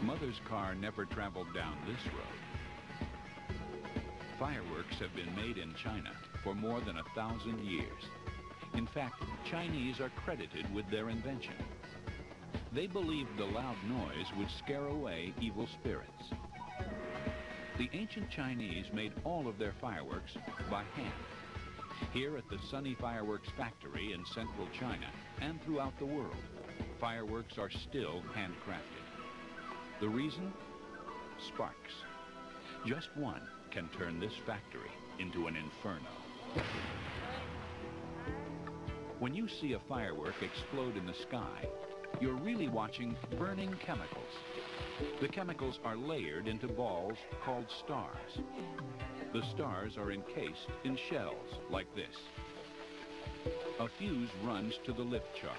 Mother's car never traveled down this road. Fireworks have been made in China for more than 1,000 years. In fact, Chinese are credited with their invention. They believed the loud noise would scare away evil spirits. The ancient Chinese made all of their fireworks by hand. Here at the Sunny Fireworks factory in central China and throughout the world, fireworks are still handcrafted. The reason? Sparks. Just one can turn this factory into an inferno. When you see a firework explode in the sky, you're really watching burning chemicals. The chemicals are layered into balls called stars. The stars are encased in shells like this. A fuse runs to the lift charge.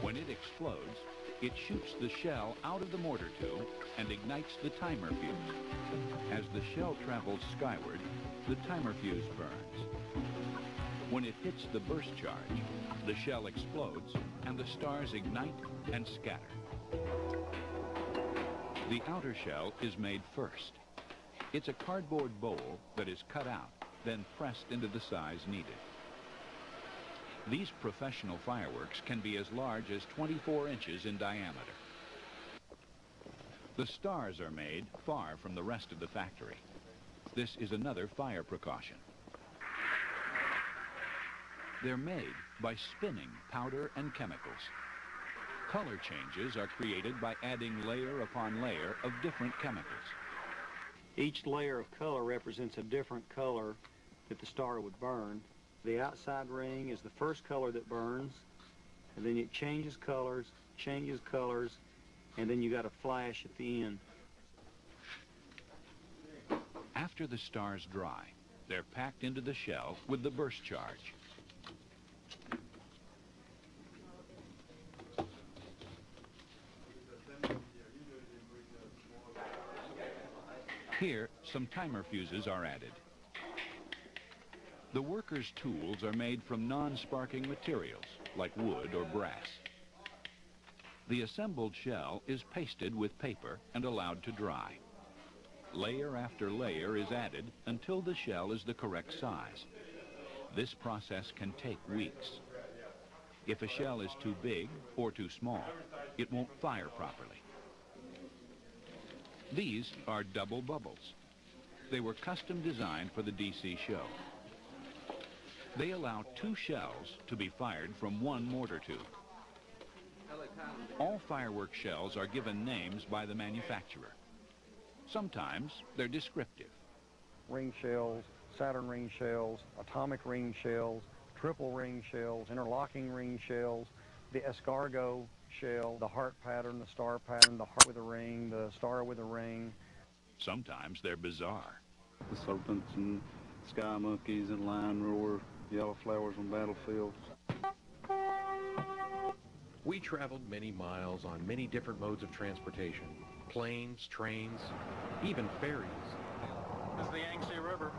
When it explodes, it shoots the shell out of the mortar tube and ignites the timer fuse. As the shell travels skyward, the timer fuse burns. When it hits the burst charge, the shell explodes and the stars ignite and scatter. The outer shell is made first. It's a cardboard bowl that is cut out, then pressed into the size needed. These professional fireworks can be as large as 24 inches in diameter. The stars are made far from the rest of the factory. This is another fire precaution. They're made by spinning powder and chemicals. Color changes are created by adding layer upon layer of different chemicals. Each layer of color represents a different color that the star would burn. The outside ring is the first color that burns, and then it changes colors, and then you got a flash at the end. After the stars dry, they're packed into the shell with the burst charge. Here, some timer fuses are added. The workers' tools are made from non-sparking materials, like wood or brass. The assembled shell is pasted with paper and allowed to dry. Layer after layer is added until the shell is the correct size. This process can take weeks. If a shell is too big or too small, it won't fire properly. These are double bubbles. They were custom designed for the DC show. They allow two shells to be fired from one mortar tube. All firework shells are given names by the manufacturer. Sometimes they're descriptive. Ring shells, Saturn ring shells, atomic ring shells, triple ring shells, interlocking ring shells, the escargot shell, the heart pattern, the star pattern, the heart with a ring, the star with a ring. Sometimes they're bizarre. The serpents and sky monkeys and lion roar, yellow flowers on battlefields. We traveled many miles on many different modes of transportation. Planes, trains, even ferries. This is the Yangtze River.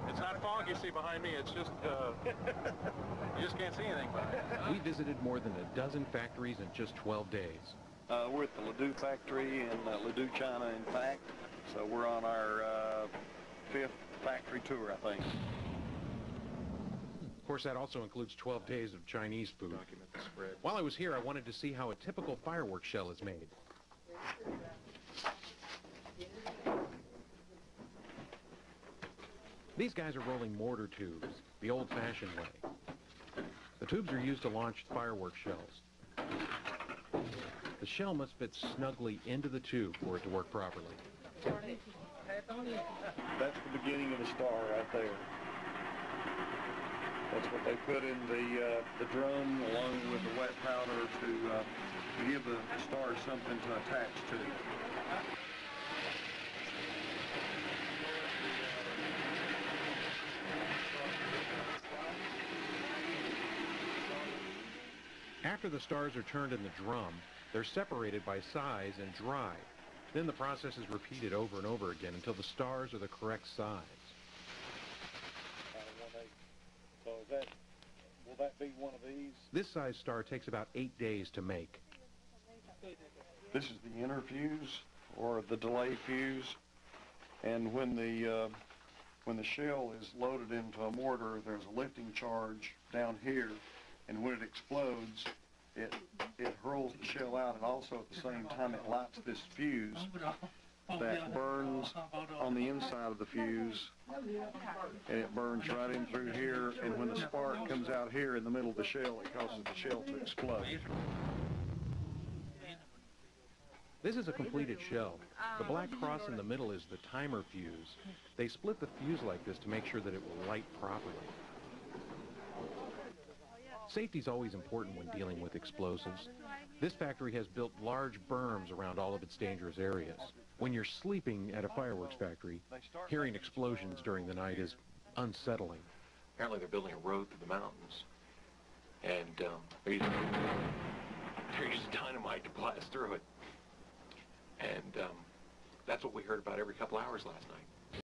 It's not fog you see behind me, it's just, you just can't see anything behind it. We visited more than a dozen factories in just 12 days. We're at the Ledoux factory in Ledoux, China, in fact. So we're on our 5th factory tour, I think. Of course, that also includes 12 days of Chinese food. While I was here, I wanted to see how a typical fireworks shell is made. These guys are rolling mortar tubes, the old-fashioned way. The tubes are used to launch fireworks shells. The shell must fit snugly into the tube for it to work properly. That's the beginning of the star right there. That's what they put in the drum along with the wet powder to give the star something to attach to. After the stars are turned in the drum, they're separated by size and dried. Then the process is repeated over and over again until the stars are the correct size. So will that be one of these? This size star takes about 8 days to make. This is the inner fuse, or the delay fuse, and when the shell is loaded into a mortar, there's a lifting charge down here, and when it explodes, it hurls the shell out, and also at the same time it lights this fuse that burns on the inside of the fuse, and it burns right in through here, and when the spark comes out here in the middle of the shell, it causes the shell to explode. This is a completed shell. The black cross in the middle is the timer fuse. They split the fuse like this to make sure that it will light properly. Safety is always important when dealing with explosives. This factory has built large berms around all of its dangerous areas. When you're sleeping at a fireworks factory, hearing explosions during the night is unsettling. Apparently they're building a road through the mountains, and they're using dynamite to blast through it. And that's what we heard about every couple hours last night.